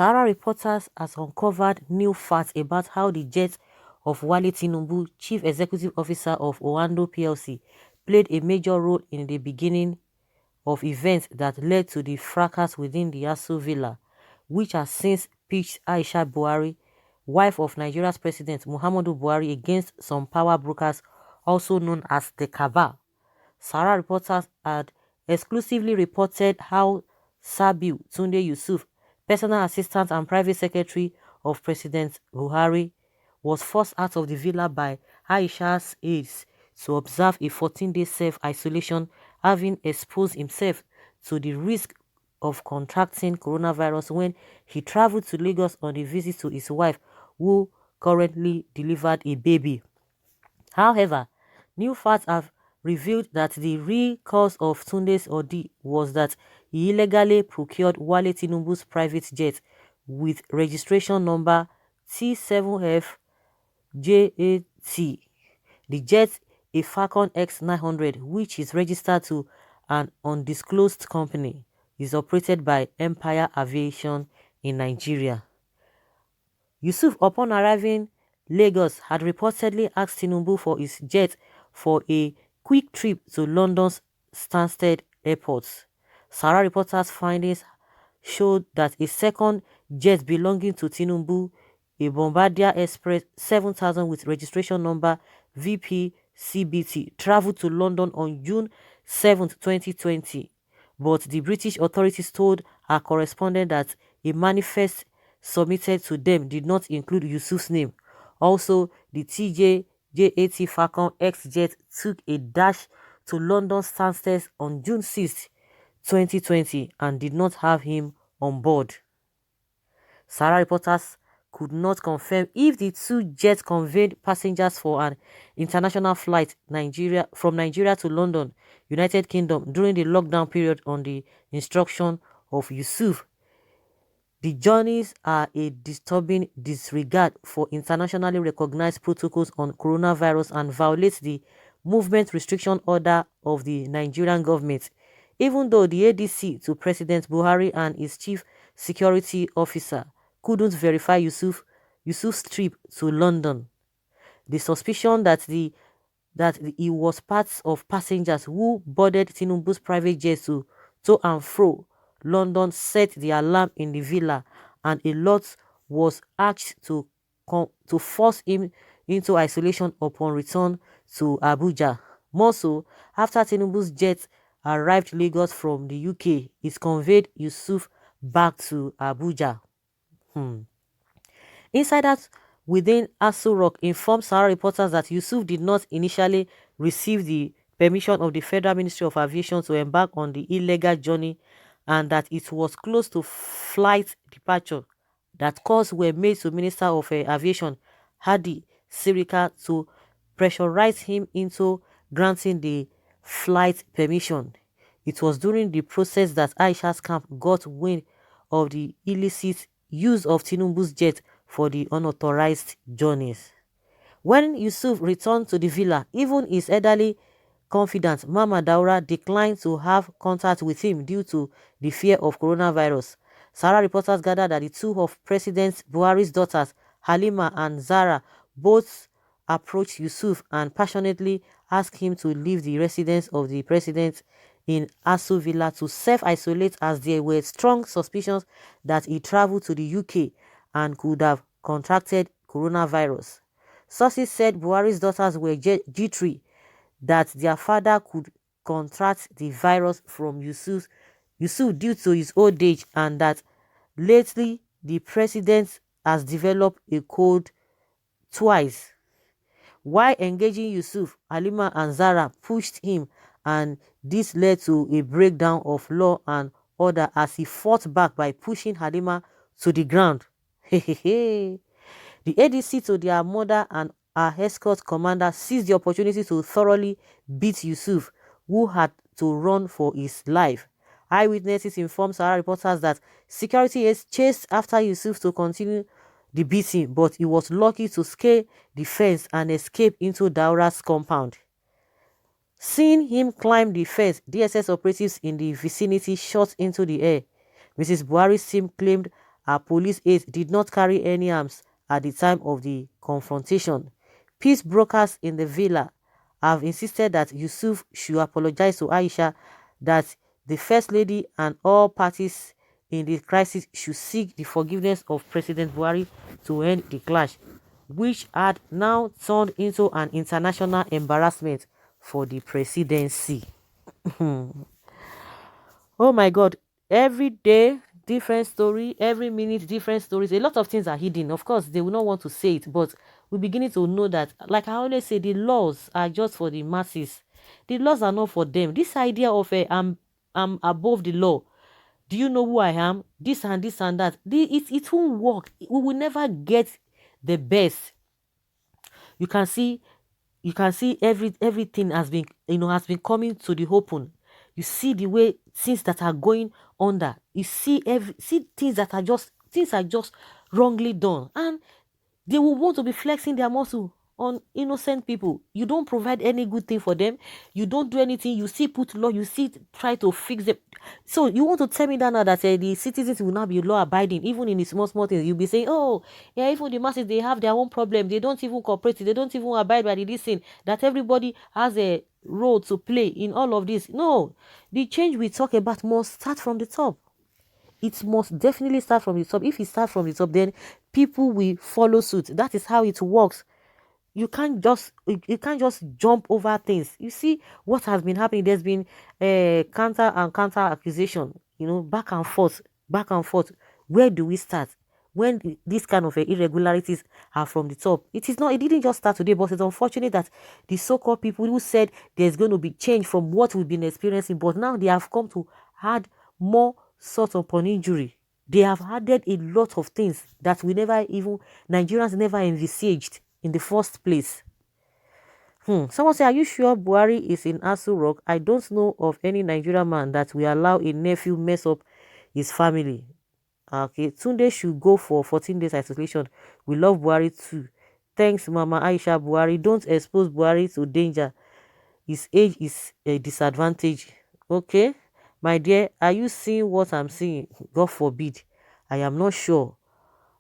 Sahara Reporters has uncovered new facts about how the jet of Wale Tinubu, Chief Executive Officer of Oando PLC, played a major role in the beginning of events that led to the fracas within the Aso Villa, which has since pitched Aisha Buhari, wife of Nigeria's President Muhammadu Buhari, against some power brokers also known as the Cabal. Sahara Reporters had exclusively reported how Sabiu Tunde Yusuf, personal assistant and private secretary of President Buhari, was forced out of the villa by Aisha's aides to observe a 14-day self-isolation, having exposed himself to the risk of contracting coronavirus when he traveled to Lagos on a visit to his wife, who currently delivered a baby. However, new facts have revealed that the real cause of Tunde's ordeal was that he illegally procured Wale Tinubu's private jet with registration number T7FJAT. The jet, a Falcon X900, which is registered to an undisclosed company, is operated by Empire Aviation in Nigeria. Yusuf, upon arriving Lagos, had reportedly asked Tinubu for his jet for a quick trip to London's Stansted Airport. Sahara Reporters' findings showed that a second jet belonging to Tinubu, a Bombardier Express 7000 with registration number VPCBT, traveled to London on June 7, 2020. But the British authorities told our correspondent that a manifest submitted to them did not include Yusuf's name. Also, the TJAT Falcon X jet took a dash to London Stansted on June 6, 2020 and did not have him on board. Sahara Reporters could not confirm if the two jets conveyed passengers for an international flight from Nigeria to London, United Kingdom, during the lockdown period on the instruction of Yusuf. The journeys are a disturbing disregard for internationally recognized protocols on coronavirus and violates the movement restriction order of the Nigerian government, even though the ADC to President Buhari and his chief security officer couldn't verify Yusuf's trip to London. The suspicion that he was part of passengers who boarded Tinubu's private jet to and fro London set the alarm in the villa, and a lot was asked to force him into isolation upon return to Abuja. More so, after Tinubu's jet arrived Lagos from the UK, it conveyed Yusuf back to Abuja. Insiders within Aso Rock informed Sahara Reporters that Yusuf did not initially receive the permission of the Federal Ministry of Aviation to embark on the illegal journey, and that it was close to flight departure that calls were made to Minister of Aviation Hadi Sirika to pressurize him into granting the flight permission. It was during the process that Aisha's camp got wind of the illicit use of Tinubu's jet for the unauthorized journeys. When Yusuf returned to the villa, even his elderly confidant Mama Daura declined to have contact with him due to the fear of coronavirus. Sahara Reporters gathered that the two of President Buhari's daughters, Halima and Zara, both approached Yusuf and passionately asked him to leave the residence of the president in Aso Villa to self-isolate, as there were strong suspicions that he traveled to the UK and could have contracted coronavirus. Sources said Buhari's daughters were jittery that their father could contract the virus from Yusuf due to his old age, and that lately the president has developed a cold twice. While engaging Yusuf, Halima and Zara pushed him, and this led to a breakdown of law and order as he fought back by pushing Halima to the ground. The ADC to their mother and our escort commander seized the opportunity to thoroughly beat Yusuf, who had to run for his life. Eyewitnesses informed Sahara Reporters that security aides chased after Yusuf to continue the beating, but he was lucky to scale the fence and escape into Daura's compound. Seeing him climb the fence, DSS operatives in the vicinity shot into the air. Mrs. Buhari's team claimed Our police aides did not carry any arms at the time of the confrontation. Peace brokers in the villa have insisted that Yusuf should apologize to Aisha, that the First Lady and all parties in the crisis should seek the forgiveness of President Buhari to end the clash, which had now turned into an international embarrassment for the presidency. Oh my God, every day different story, every minute different stories. A lot of things are hidden. Of course, they will not want to say it, but we're beginning to know that, like I always say, the laws are just for the masses. The laws are not for them. This idea of I'm above the law. Do you know who I am? This and that. It won't work. We will never get the best. You can see everything has been, has been coming to the open. You see the way things that are going under. You see things are just wrongly done, and they will want to be flexing their muscle on innocent people. You don't provide any good thing for them. You don't do anything. You see put law. You see try to fix them. So you want to tell me that now that the citizens will not be law abiding, even in the small small things. You'll be saying, oh yeah, even the masses, they have their own problem. They don't even cooperate. They don't even abide by the this thing. That everybody has a role to play in all of this. No, the change we talk about must start from the top. It must definitely start from the top. If it starts from the top, then people will follow suit. That is how it works. You can't just jump over things. You see what has been happening. There's been counter and counter accusation, back and forth, back and forth. Where do we start when these kind of irregularities are from the top? It didn't just start today, but it's unfortunate that the so-called people who said there's going to be change from what we've been experiencing, but now they have come to add more sort upon injury. They have added a lot of things that Nigerians never envisaged in the first place. Someone say, are you sure Buhari is in Asu Rock? I don't know of any Nigerian man that will allow a nephew mess up his family. Okay, Tunde should go for 14 days isolation. We love Buhari too. Thanks, Mama Aisha Buhari. Don't expose Buhari to danger. His age is a disadvantage. Okay, my dear, are you seeing what I'm seeing? God forbid. I am not sure.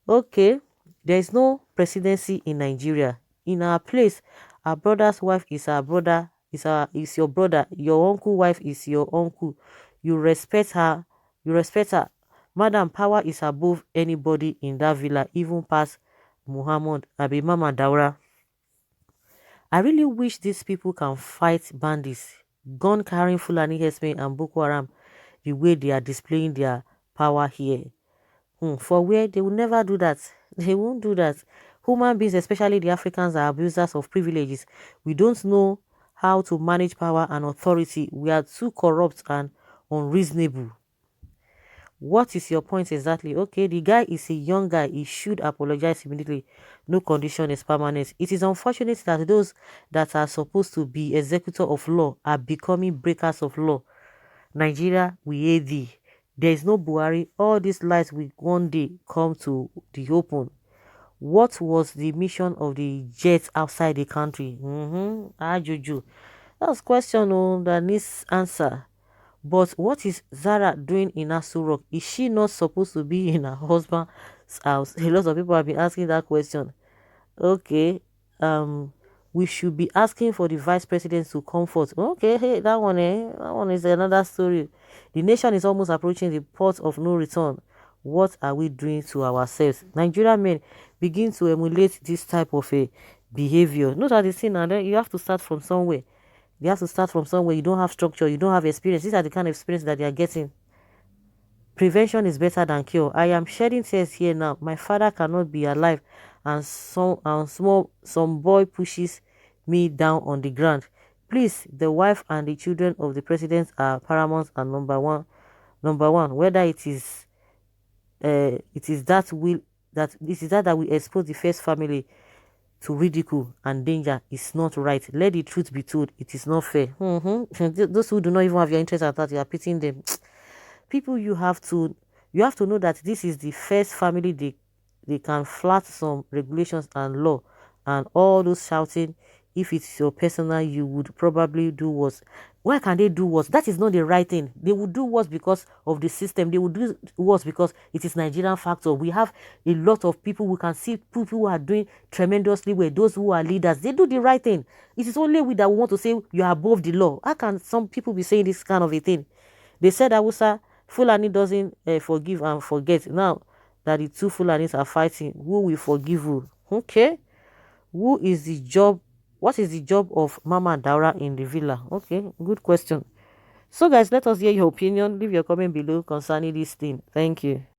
Okay, there is no presidency in Nigeria. In our place, our brother's wife is our brother, is your brother. Your uncle wife is your uncle. You respect her. You respect her. Madam, power is above anybody in that villa, even past Muhammad Abi Mama Daura. I really wish these people can fight bandits, gun carrying Fulani herdsmen and Boko Haram the way they are displaying their power here. For where they will never do that. They won't do that. Human beings, especially the Africans, are abusers of privileges. We don't know how to manage power and authority. We are too corrupt and unreasonable. What is your point exactly? Okay, the guy is a young guy. He should apologize immediately. No condition is permanent. It is unfortunate that those that are supposed to be executor of law are becoming breakers of law. Nigeria, we hate thee. There is no Buhari. All these lies will one day come to the open. What was the mission of the jets outside the country? Juju. That's question that needs answer. But what is Zara doing in Asu Rock? Is she not supposed to be in her husband's house? A lot of people have been asking that question. Okay, we should be asking for the vice president to comfort. Okay, hey, that one is another story. The nation is almost approaching the port of no return. What are we doing to ourselves? Nigerian men begin to emulate this type of a behavior. Not that the thing, and then you have to start from somewhere. You have to start from somewhere. You don't have structure, you don't have experience. These are the kind of experience that they are getting. Prevention is better than cure. I am shedding tears here now. My father cannot be alive, and some boy pushes me down on the ground. Please, the wife and the children of the president are paramount and number one. Number one, whether it is that will that it is that will expose the first family to ridicule and danger is not right. Let the truth be told. It is not fair. Those who do not even have your interest at that, you are pitying them. People, you have to know that this is the first family they can flat some regulations and law, and all those shouting. If it's your personal, you would probably do worse. Why can they do worse? That is not the right thing. They will do worse because of the system. They will do worse because it is Nigerian factor. We have a lot of people. We can see people who are doing tremendously well. Those who are leaders, they do the right thing. It is only we that want to say you are above the law. How can some people be saying this kind of a thing? They said Awusa Fulani doesn't forgive and forget. Now that the two Fulanis are fighting, who will forgive who? Okay. Who is the job? What is the job of Mama Daura in the villa? Okay, good question. So, guys, let us hear your opinion. Leave your comment below concerning this thing. Thank you.